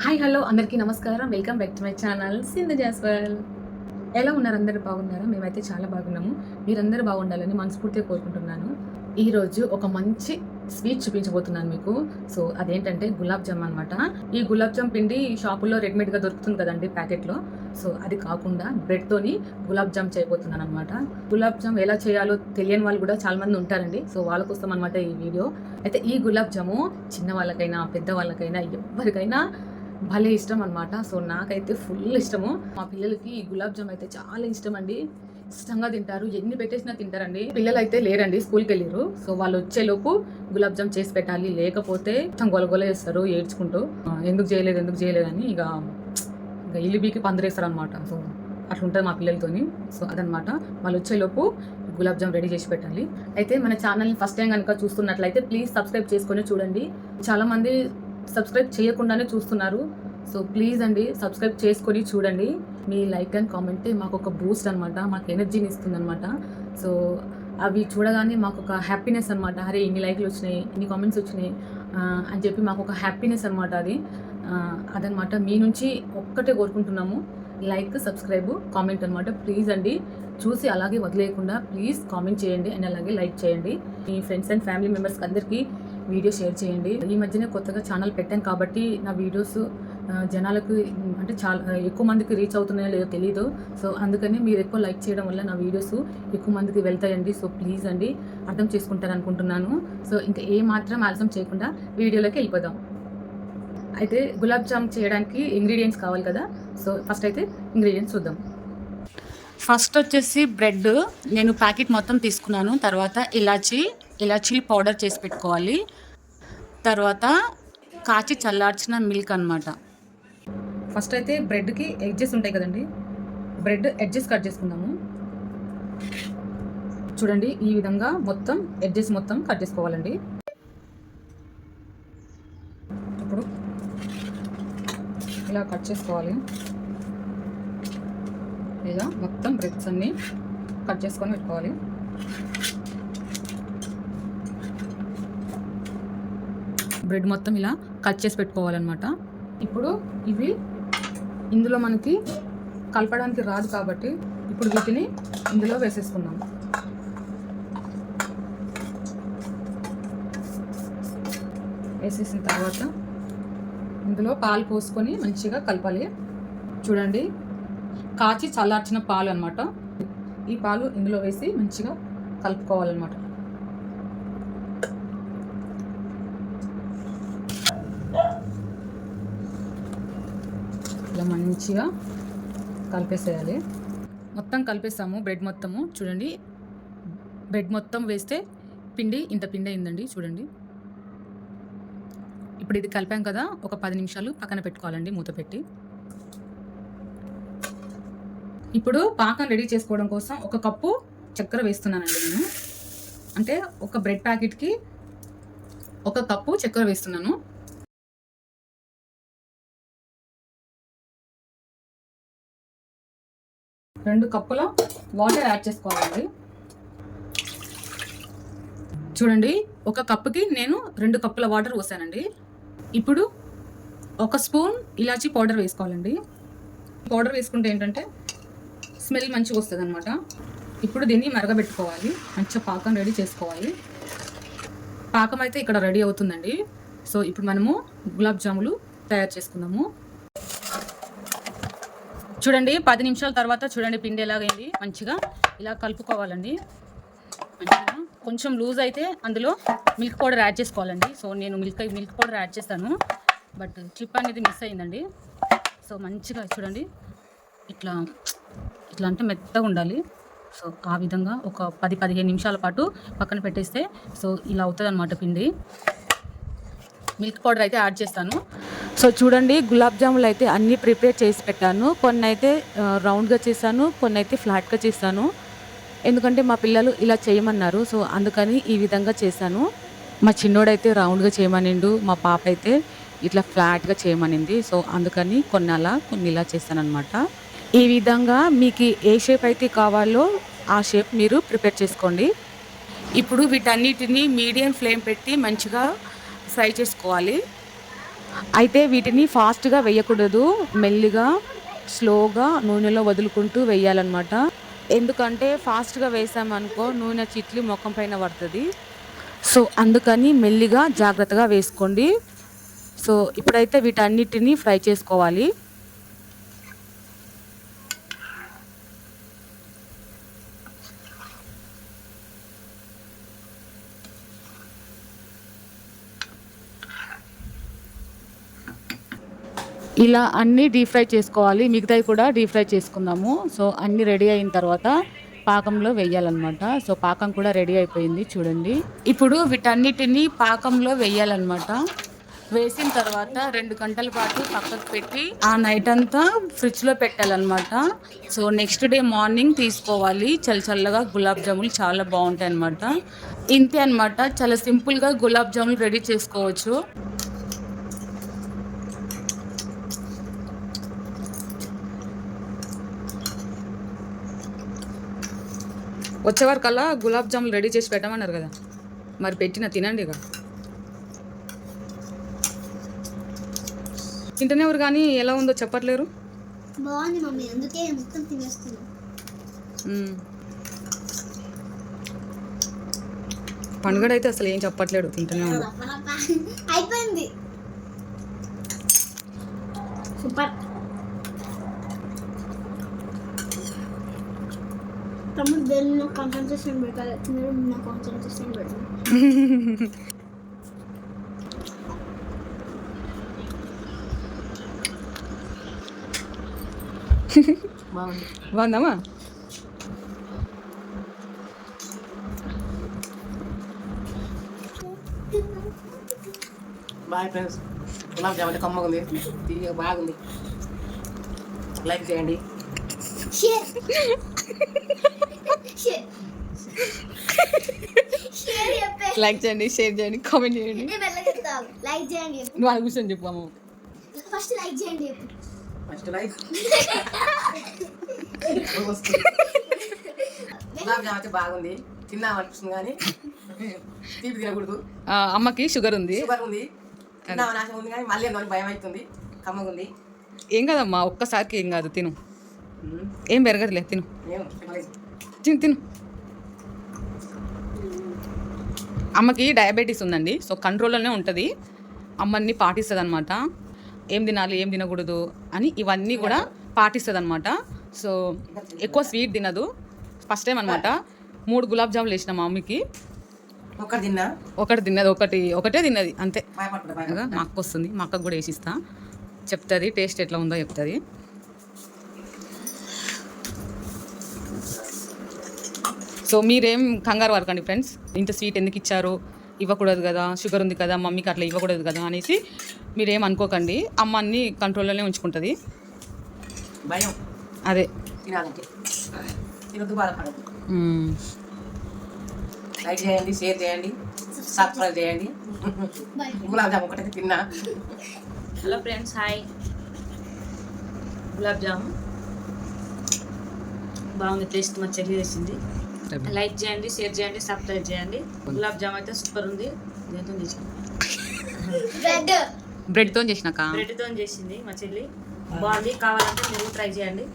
Hi hello అందరికీ నమస్కారం. Welcome back to my channel Sindhu Jaswal. ఎలా ఉన్నారు? అందరూ బాగున్నారా? మేమైతే చాలా బాగున్నాము. మీరందరూ బాగుండాలని మనస్ఫూర్తిగా కోరుకుంటున్నాను. ఈరోజు ఒక మంచి స్వీట్ చూపించబోతున్నాను మీకు. సో అదేంటంటే గులాబ్ జామ్ అనమాట. ఈ గులాబ్ జామ్ పిండి షాపుల్లో రెడీమేడ్గా దొరుకుతుంది కదండి ప్యాకెట్లో. సో అది కాకుండా బ్రెడ్తోని గులాబ్ జామ్ చేయబోతున్నాను అనమాట. గులాబ్ జామ్ ఎలా చేయాలో తెలియని వాళ్ళు కూడా చాలా మంది ఉంటారండి. సో వాళ్ళ కోసం అనమాట ఈ వీడియో. అయితే ఈ గులాబ్ జాము చిన్న వాళ్ళకైనా పెద్ద వాళ్ళకైనా ఎవరికైనా భలే ఇష్టం అనమాట. సో నాకైతే ఫుల్ ఇష్టము. మా పిల్లలకి ఈ గులాబ్ జామ్ అయితే చాలా ఇష్టం అండి. ఇష్టంగా తింటారు, ఎన్ని పెట్టేసినా తింటారండి. పిల్లలు అయితే లేరండి, స్కూల్కి వెళ్ళారు. సో వాళ్ళు వచ్చేలోపు గులాబ్ జామ్ చేసి పెట్టాలి, లేకపోతే మొత్తం గొలగొల చేస్తారు ఏడ్చుకుంటూ. ఎందుకు చేయలేదు అని ఇక ఇల్లుబీకి పందిరేస్తారు అనమాట. సో అట్లా ఉంటుంది మా పిల్లలతోని. సో అదనమాట, వాళ్ళు వచ్చేలోపు గులాబ్ జామ్ రెడీ చేసి పెట్టాలి. అయితే మన ఛానల్ని ఫస్ట్ టైం కనుక చూస్తున్నట్లయితే ప్లీజ్ సబ్స్క్రైబ్ చేసుకొని చూడండి. చాలామంది సబ్స్క్రైబ్ చేయకుండానే చూస్తున్నారు. సో ప్లీజ్ అండి సబ్స్క్రైబ్ చేసుకొని చూడండి. మీ లైక్ అండ్ కామెంటే మాకు ఒక బూస్ట్ అనమాట, మాకు ఎనర్జీని ఇస్తుంది అనమాట. సో అవి చూడగానే మాకు ఒక హ్యాపీనెస్ అనమాట. అరే ఇన్ని లైక్లు వచ్చినాయి, ఇన్ని కామెంట్స్ వచ్చినాయి అని చెప్పి మాకు ఒక హ్యాపీనెస్ అనమాట. అదనమాట మీ నుంచి ఒక్కటే కోరుకుంటున్నాము, లైక్ సబ్స్క్రైబ్ కామెంట్ అనమాట. ప్లీజ్ అండి చూసి అలాగే వదిలేయకుండా ప్లీజ్ కామెంట్ చేయండి అండ్ అలాగే లైక్ చేయండి. మీ ఫ్రెండ్స్ అండ్ ఫ్యామిలీ మెంబర్స్కి అందరికీ వీడియో షేర్ చేయండి. ఈ మధ్యనే కొత్తగా ఛానల్ పెట్టాను కాబట్టి నా వీడియోస్ జనాలకు అంటే చాలా ఎక్కువ మందికి రీచ్ అవుతున్నాయో లేదో తెలీదు. సో అందుకని మీరు ఎక్కువ లైక్ చేయడం వల్ల నా వీడియోస్ ఎక్కువ మందికి వెళ్తాయండి. సో ప్లీజ్ అండి అర్థం చేసుకుంటారు అనుకుంటున్నాను. సో ఇంకా ఏ మాత్రం ఆలస్యం చేయకుండా వీడియోలోకి వెళ్ళిపోదాం. అయితే గులాబ్ జామ్ చేయడానికి ఇంగ్రీడియంట్స్ కావాలి కదా. సో ఫస్ట్ అయితే ఇంగ్రీడియంట్స్ చూద్దాం. ఫస్ట్ వచ్చేసి బ్రెడ్ నేను ప్యాకెట్ మొత్తం తీసుకున్నాను. తర్వాత ఇలాచీ పౌడర్ చేసి పెట్టుకోవాలి. తర్వాత కాచి చల్లార్చిన మిల్క్ అనమాట. ఫస్ట్ అయితే బ్రెడ్కి ఎడ్జెస్ ఉంటాయి కదండి, బ్రెడ్ ఎడ్జెస్ కట్ చేసుకుందాము. చూడండి ఈ విధంగా మొత్తం ఎడ్జెస్ మొత్తం కట్ చేసుకోవాలండి. ఇప్పుడు ఇలా కట్ చేసుకోవాలి. ఇలా మొత్తం బ్రెడ్స్ అన్నీ కట్ చేసుకొని పెట్టుకోవాలి. బ్రెడ్ మొత్తం ఇలా కట్ చేసి పెట్టుకోవాలన్నమాట. ఇప్పుడు ఇవి ఇందులో మనకి కలపడానికి రాదు కాబట్టి ఇప్పుడు వీటిని ఇందులో వేసేసుకుందాం. వేసేసిన తర్వాత ఇందులో పాలు పోసుకొని మంచిగా కలపాలి. చూడండి కాచి చల్లార్చిన పాలు అనమాట. ఈ పాలు ఇందులో వేసి మంచిగా కలుపుకోవాలన్నమాట. ఇలా మంచిగా కలిపేసేయాలి. మొత్తం కలిపేస్తాము బ్రెడ్ మొత్తము. చూడండి బ్రెడ్ మొత్తం వేస్తే పిండి ఇంత పిండి అయిందండి. చూడండి ఇప్పుడు ఇది కలిపాం కదా, ఒక 10 నిమిషాలు పక్కన పెట్టుకోవాలండి మూత పెట్టి. ఇప్పుడు పాకం రెడీ చేసుకోవడం కోసం 1 కప్పు చక్కెర వేస్తున్నానండి నేను. అంటే ఒక బ్రెడ్ ప్యాకెట్కి 1 కప్పు చక్కెర వేస్తున్నాను. రెండు కప్పుల వాటర్ యాడ్ చేసుకోవాలండి. చూడండి 1 కప్పుకి నేను 2 కప్పుల వాటర్ పోసానండి. ఇప్పుడు 1 స్పూన్ ఇలాచీ పౌడర్ వేసుకోవాలండి. పౌడర్ వేసుకుంటే ఏంటంటే స్మెల్ మంచిగా వస్తుంది అనమాట. ఇప్పుడు దీన్ని మరగబెట్టుకోవాలి, మంచిగా పాకం రెడీ చేసుకోవాలి. పాకం అయితే ఇక్కడ రెడీ అవుతుందండి. సో ఇప్పుడు మనము గులాబ్ జాములు తయారు చేసుకుందాము. చూడండి 10 నిమిషాల తర్వాత చూడండి పిండి ఎలాగైంది. మంచిగా ఇలా కలుపుకోవాలండి. మంచిగా కొంచెం లూజ్ అయితే అందులో మిల్క్ పౌడర్ యాడ్ చేసుకోవాలండి. సో నేను మిల్క్ పౌడర్ యాడ్ చేస్తాను, బట్ క్లిప్ అనేది మిస్ అయిందండి. సో మంచిగా చూడండి ఇట్లా అంటే మెత్తగా ఉండాలి. సో ఆ విధంగా ఒక 10-15 నిమిషాల పాటు పక్కన పెట్టేస్తే సో ఇలా అవుతుంది అనమాట పిండి. మిల్క్ పౌడర్ అయితే యాడ్ చేస్తాను. సో చూడండి గులాబ్ జాములు అయితే అన్నీ ప్రిపేర్ చేసి పెట్టాను. కొన్ని అయితే రౌండ్గా చేశాను, కొన్ని అయితే ఫ్లాట్గా చేశాను. ఎందుకంటే మా పిల్లలు ఇలా చేయమన్నారు. సో అందుకని ఈ విధంగా చేశాను. మా చిన్నోడైతే రౌండ్గా చేయమనిండు, మా పాప అయితే ఇట్లా ఫ్లాట్గా చేయమనింది. సో అందుకని కొన్ని ఇలా చేశాను అనమాట. ఈ విధంగా మీకు ఏ షేప్ అయితే కావాలో ఆ షేప్ మీరు ప్రిపేర్ చేసుకోండి. ఇప్పుడు వీటన్నిటిని మీడియం ఫ్లేమ్ పెట్టి మంచిగా ఫ్రై చేసుకోవాలి. అయితే వీటిని ఫాస్ట్గా వేయకూడదు, మెల్లిగా స్లోగా నూనెలో వదులుకుంటూ వేయాలన్నమాట. ఎందుకంటే ఫాస్ట్గా వేసామనుకో నూనె చిట్లి ముఖం పైన పడుతుంది. సో అందుకని మెల్లిగా జాగ్రత్తగా వేసుకోండి. సో ఇప్పుడైతే వీటన్నిటిని ఫ్రై చేసుకోవాలి. ఇలా అన్నీ డీప్ ఫ్రై చేసుకోవాలి, మిగతావి కూడా డీప్ ఫ్రై చేసుకుందాము. సో అన్నీ రెడీ అయిన తర్వాత పాకంలో వేయాలన్నమాట. సో పాకం కూడా రెడీ అయిపోయింది చూడండి. ఇప్పుడు వీటన్నిటిని పాకంలో వేయాలన్నమాట. వేసిన తర్వాత 2 గంటల పాటు పక్కకు పెట్టి ఆ నైట్ అంతా ఫ్రిడ్జ్లో పెట్టాలన్నమాట. సో నెక్స్ట్ డే మార్నింగ్ తీసుకోవాలి. చల్లగా గులాబ్ జాములు చాలా బాగుంటాయి అన్నమాట. ఇంతే అన్నమాట, చాలా సింపుల్గా గులాబ్ జాములు రెడీ చేసుకోవచ్చు. వచ్చేవరకల్లా గులాబ్ జాములు రెడీ చేసి పెట్టమన్నారు కదా, మరి పెట్టిన తినండి. ఇక తింటేనేవారు కానీ ఎలా ఉందో చెప్పట్లేరు. బాగుంది మమ్మీ, అందుకే మొత్తం తినేస్తున్నా. పండుగ అయితే అసలు ఏం చెప్పట్లేడు, తింటూనే ఉంది. అయిపోయింది. సూపర్. తమ్ముడు దేనిలో కాన్సన్ట్రేషన్ పెట్టాలి, తినడం నా కాన్సన్ట్రేషన్ పెట్టాలి. బాగుందమ్మా. బాయ్ ఫ్రెండ్స్, గులాబ్ జామ్ అంటే కమ్మగా ఉంది, తీయగా బాగుంది. లైక్ చేయండి, లైక్ చేయండి, షేర్ చేయండి, కామెంట్ చేయండి. లైక్ చేయండి. నువ్వు అది కూర్చొని చెప్పు అమ్మ. ఫస్ట్ లైక్ చేయండి. First like. గులాబ్ జామ్ అయితే బాగుంది, తిన్నాం అనిపిస్తుంది కానీ తీపి తినకూడదు. అమ్మకి షుగర్ ఉంది, షుగర్ ఉంది, తిన్నామని ఆశ ఉంది కానీ మళ్ళీ ఎందుకు భయం అవుతుంది. కమ్మగా ఉంది. ఏం కాదమ్మా, ఒక్కసారికి ఏం కాదు, తిను, ఏం పెరగదులే, తిను ఏం చెప్పలేదు. తిను తిను. అమ్మకి డయాబెటీస్ ఉందండి, సో కంట్రోల్లోనే ఉంటుంది. అమ్మని పాటిస్తుంది అనమాట, ఏం తినాలి ఏం తినకూడదు అని ఇవన్నీ కూడా పాటిస్తుంది అనమాట. సో ఎక్కువ స్వీట్ తినదు. ఫస్ట్ టైం అనమాట 3 గులాబ్ జాములు వేసిన మా మమ్మీకి. ఒక్కటి తిన్నా, ఒకటి తిన్నది, ఒకటే తిన్నది అంతే. భయపడతా. మా అక్క వస్తుంది, మా అక్కకు కూడా వేసిస్తా, చెప్తుంది టేస్ట్ ఎట్లా ఉందో చెప్తుంది. సో మీరేం కంగారు పడకండి ఫ్రెండ్స్, ఇంత స్వీట్ ఎందుకు ఇచ్చారు, ఇవ్వకూడదు కదా, షుగర్ ఉంది కదా మమ్మీకి, అట్లా ఇవ్వకూడదు కదా అనేసి మీరేం అనుకోకండి. అమ్మ అన్ని కంట్రోల్లోనే ఉంచుకుంటుంది. భయం అదే తినాలంటే తినొద్దు, బాధపడదు. లైక్ చేయండి, షేర్ చేయండి, సబ్స్క్రైబ్ చేయండి. గులాబ్ జామ్ ఒకటైతే తిన్నా. Hello friends, hi. Gulab jam బాగుంది, టేస్ట్ మా చెల్లి చేసింది. లైక్ చేయండి, షేర్ చేయండి, సబ్స్క్రైబ్ చేయండి. గులాబ్ జామ్ అయితే సూపర్ ఉంది. దేంతో చేసింది? బ్రెడ్తో చేసినాక బ్రెడ్తో చేసింది మా చెల్లి, బాగుంది. కావాలంటే మీరు ట్రై చేయండి.